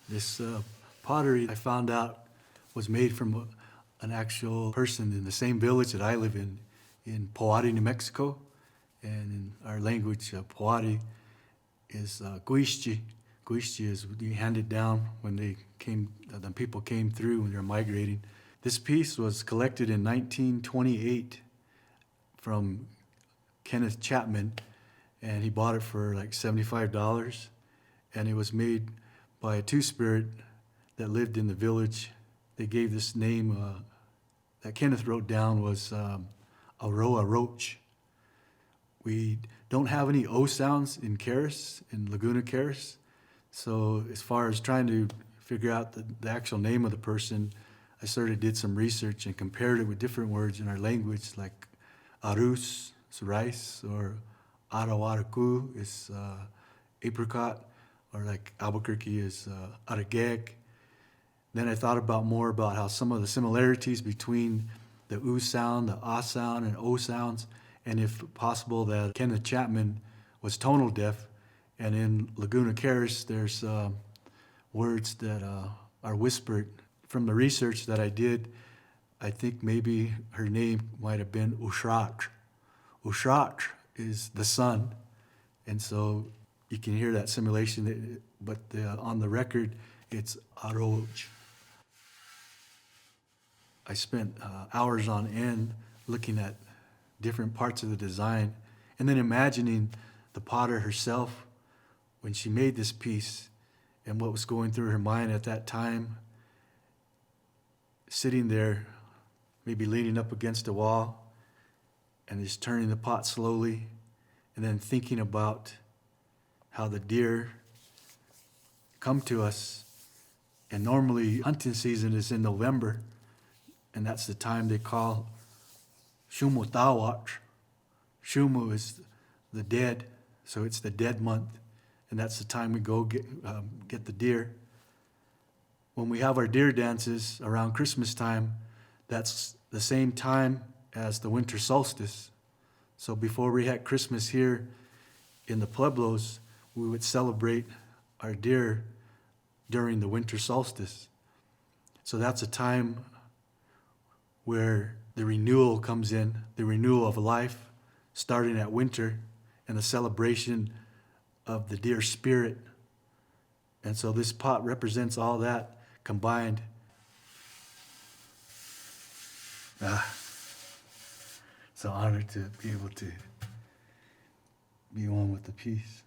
This pottery I found out was made from an actual person in the same village that I live in Poati, New Mexico. And in our language, Poati is Guishchi. Guishchi is handed down when the people came through when they were migrating. This piece was collected in 1928 from Kenneth Chapman, and he bought it for like $75. And it was made by a two-spirit that lived in the village. They gave this name that Kenneth wrote down was Arroh-a-och. We don't have any O sounds in Caris, in Laguna Caris. So as far as trying to figure out the actual name of the person, I did some research and compared it with different words in our language, like arus is rice, or Arroh-a-och is apricot, or like Albuquerque is arroh-a-och. Then I thought more about how some of the similarities between the U sound, the A sound, and O sounds, and if possible that Kenneth Chapman was tonal deaf, and in Laguna Caris there's words that are whispered. From the research that I did, I think maybe her name might have been Ushrach. Ushrach is the sun, and so you can hear that simulation, but on the record it's Arroh-a-och. I spent hours on end looking at different parts of the design and then imagining the potter herself when she made this piece and what was going through her mind at that time, sitting there, maybe leaning up against a wall and just turning the pot slowly and then thinking about how the deer come to us. And normally hunting season is in November, and that's the time they call Shumu Tawach. Shumu is the dead, so it's the dead month, and that's the time we go get the deer. When we have our deer dances around Christmas time, that's the same time as the winter solstice. So before we had Christmas here in the Pueblos, we would celebrate our deer during the winter solstice. So that's a time where the renewal comes in, the renewal of life, starting at winter, and the celebration of the deer spirit. And so this pot represents all that combined. It's an honor to be able to be one with the piece.